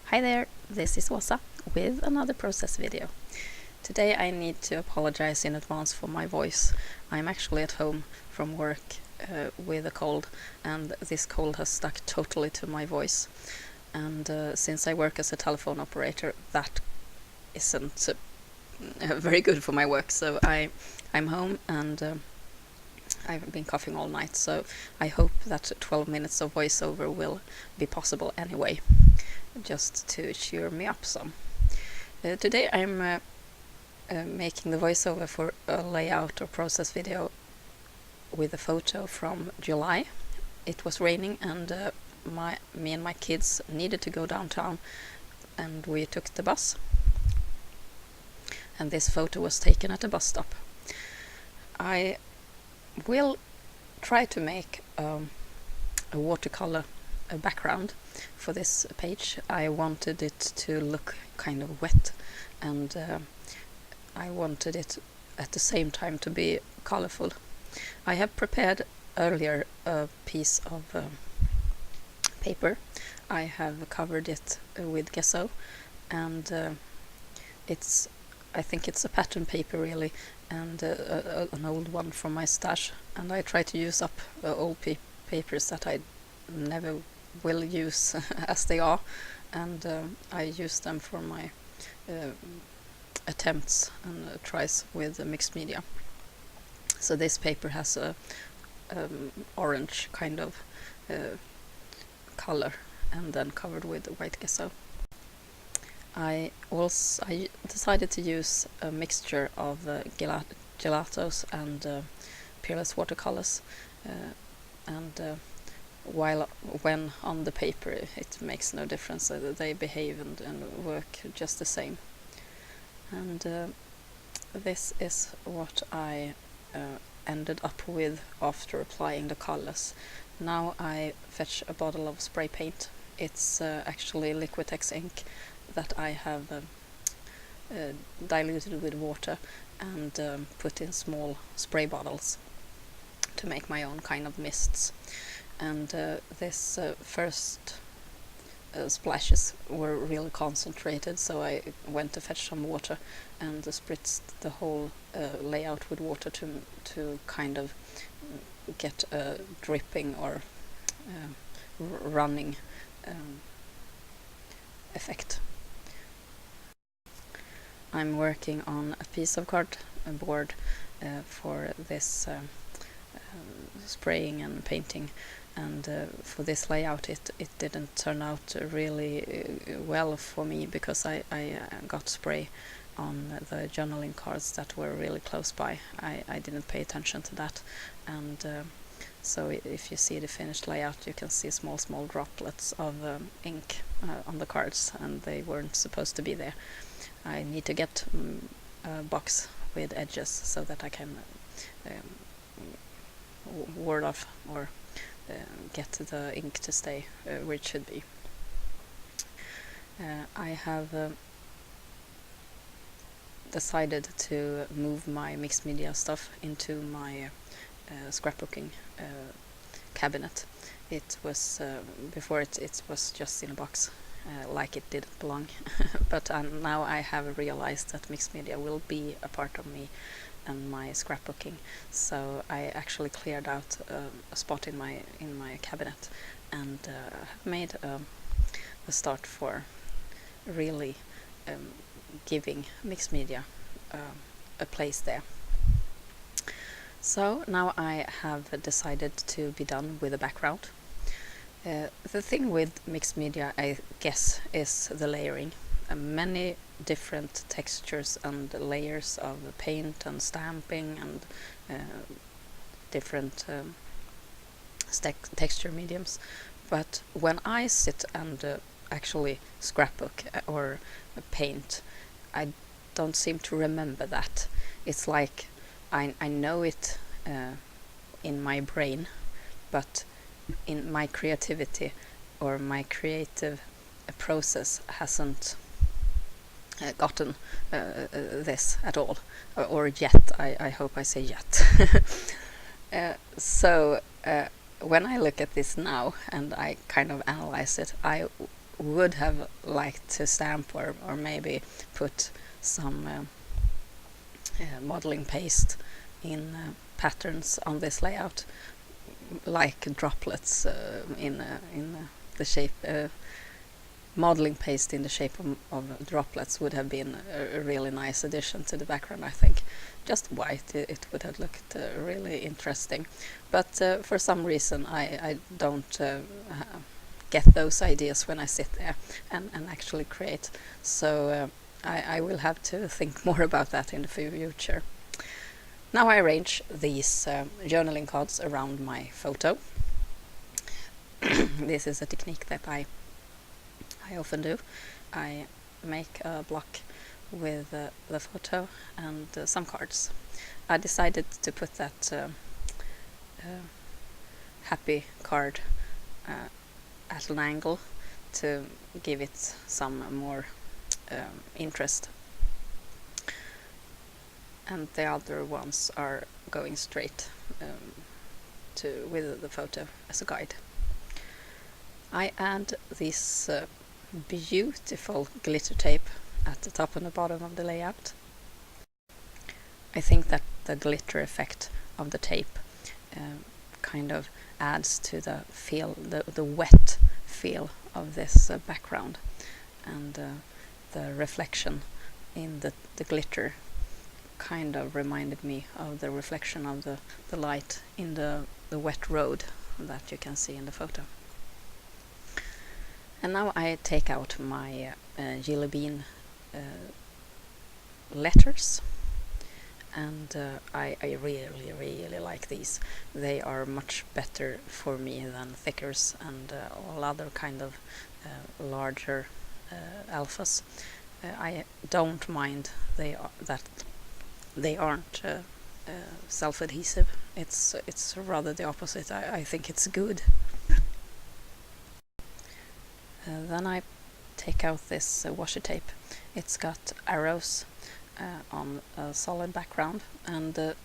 Hi there, this is Åsa with another process video. Today I need to apologize in advance for my voice. I'm actually at home from work with a cold, and this cold has stuck totally to my voice. And since I work as a telephone operator, that isn't very good for my work. So I'm home and I've been coughing all night, so I hope that 12 minutes of voiceover will be possible anyway, just to cheer me up some. Today I'm making the voiceover for a layout or process video with a photo from July. It was raining and me and my kids needed to go downtown, and we took the bus. And this photo was taken at a bus stop. I will try to make a watercolor background for this page. I wanted it to look kind of wet, and I wanted it at the same time to be colorful. I have prepared earlier a piece of paper. I have covered it with gesso, and I think it's a pattern paper really, and an old one from my stash, and I try to use up old papers that I never will use as they are, and I use them for my attempts and tries with mixed media. So this paper has a orange kind of color, and then covered with white gesso. I decided to use a mixture of gelatos and peerless watercolors, and when on the paper it makes no difference. They behave and work just the same. And this is what I ended up with after applying the colors. Now I fetch a bottle of spray paint. It's actually Liquitex ink that I have diluted with water and put in small spray bottles to make my own kind of mists. And this first splashes were really concentrated, so I went to fetch some water and spritzed the whole layout with water to kind of get a dripping or running effect. I'm working on a piece of cardboard for this spraying and painting, and for this layout it didn't turn out really well for me, because I got spray on the journaling cards that were really close by. I didn't pay attention to that, and so if you see the finished layout, you can see small droplets of ink on the cards, and they weren't supposed to be there. I need to get a box with edges so that I can ward off or get the ink to stay where it should be. I have decided to move my mixed media stuff into my scrapbooking cabinet. It was before it was just in a box, like it didn't belong. But now I have realized that mixed media will be a part of me and my scrapbooking, so I actually cleared out a spot in my cabinet, and have made a start for really giving mixed media a place there. So now I have decided to be done with the background. The thing with mixed media, I guess, is the layering. Many different textures and layers of paint and stamping and different texture mediums. But when I sit and actually scrapbook or paint, I don't seem to remember that. It's like I know it in my brain, but in my creativity or my creative process hasn't gotten this at all, or yet. I hope I say yet. So when I look at this now and I kind of analyze it, I would have liked to stamp or maybe put some modeling paste in patterns on this layout, like droplets in the shape. Modeling paste in the shape of droplets would have been a really nice addition to the background, I think. Just white, it would have looked really interesting. But for some reason I don't get those ideas when I sit there and actually create. So I will have to think more about that in the future. Now I arrange these journaling cards around my photo. This is a technique that I often do. I make a block with the photo and some cards. I decided to put that happy card at an angle to give it some more interest, and the other ones are going straight with the photo as a guide. I add this beautiful glitter tape at the top and the bottom of the layout. I think that the glitter effect of the tape kind of adds to the feel, the wet feel of this background, and the reflection in the glitter kind of reminded me of the reflection of the light in the wet road that you can see in the photo. And now I take out my Jelly Bean letters, and I really like these. They are much better for me than thickers and all other kind of larger alphas. I don't mind that they aren't self-adhesive. It's rather the opposite. I think it's good. Then I take out this washi tape. It's got arrows on a solid background, and the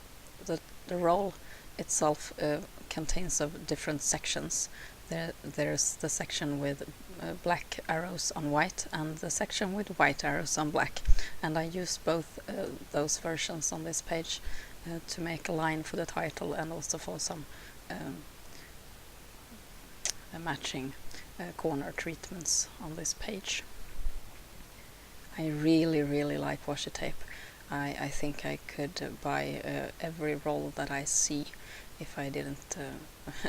roll itself contains of different sections. There's the section with black arrows on white, and the section with white arrows on black, and I use both those versions on this page to make a line for the title and also for some matching corner treatments on this page. I really like washi tape. I think I could buy every roll that I see if I didn't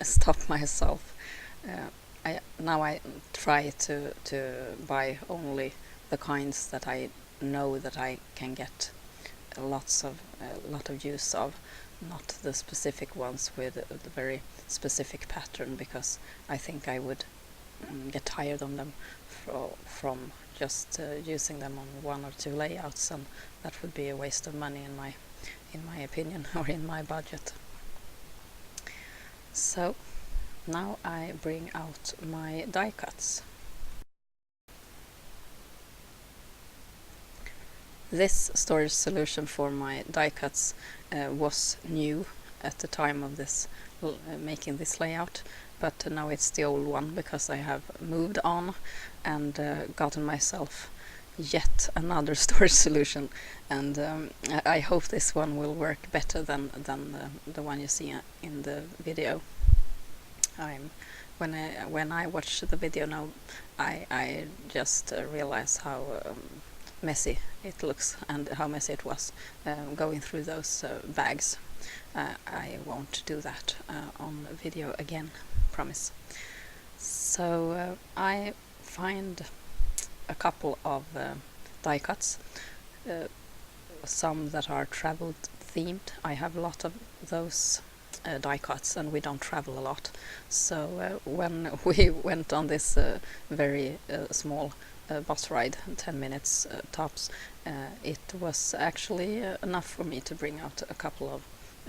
stop myself. Now I try to buy only the kinds that I know that I can get a lot of use of, not the specific ones with the very specific pattern, because I think I would get tired of them from just using them on one or two layouts, and that would be a waste of money in my opinion, or in my budget. So now I bring out my die cuts. This storage solution for my die cuts was new at the time of this making this layout, but now it's the old one because I have moved on and gotten myself yet another storage solution, and I hope this one will work better than the one you see in the video. When I watch the video now, I just realize how messy it looks and how messy it was going through those bags. I won't do that on video again, promise. So I find a couple of die cuts, some that are travel themed. I have a lot of those die cuts, and we don't travel a lot, so when we went on this very small bus ride, 10 minutes tops, it was actually enough for me to bring out a couple of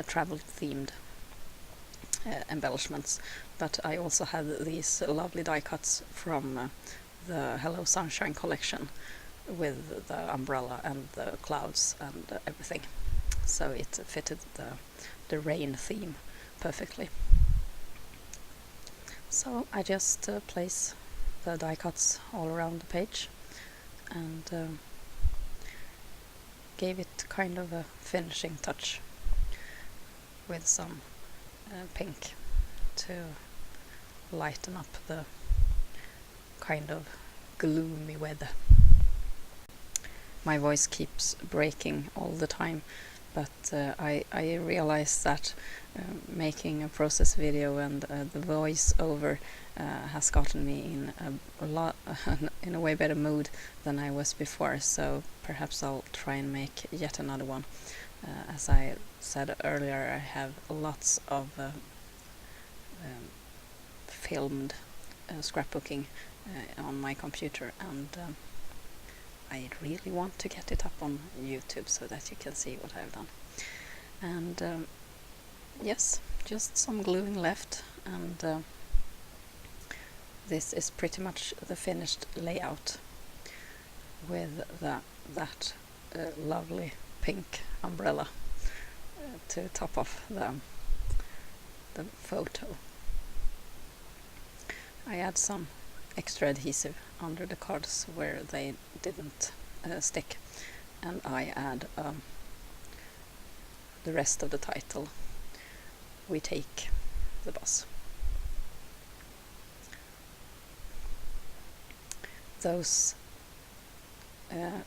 travel themed embellishments. But I also had these lovely die cuts from the Hello Sunshine collection with the umbrella and the clouds and everything, so it fitted the rain theme perfectly. So I just place the die cuts all around the page and gave it kind of a finishing touch with some pink to lighten up the kind of gloomy weather. My voice keeps breaking all the time, but I realized that making a process video and the voice over has gotten me in a lot in a way better mood than I was before, so perhaps I'll try and make yet another one. As I said earlier, I have lots of filmed scrapbooking on my computer, and I really want to get it up on YouTube so that you can see what I've done. And yes, just some gluing left, and this is pretty much the finished layout with that lovely pink umbrella to top off the photo. I add some extra adhesive under the cards where they didn't stick, and I add the rest of the title, "We Take the Bus." Those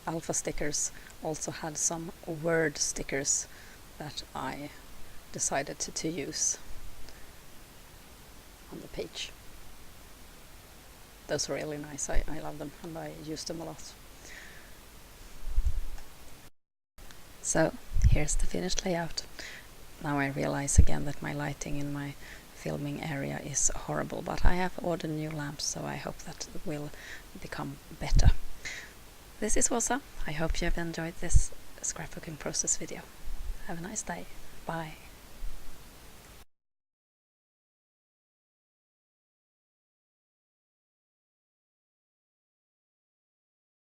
alpha stickers also had some word stickers that I decided to use on the page. Those were really nice. I love them and I use them a lot. So here's the finished layout. Now I realize again that my lighting in my filming area is horrible, but I have ordered new lamps, so I hope that it will become better. This is Åsa. I hope you have enjoyed this scrapbooking process video. Have a nice day. Bye.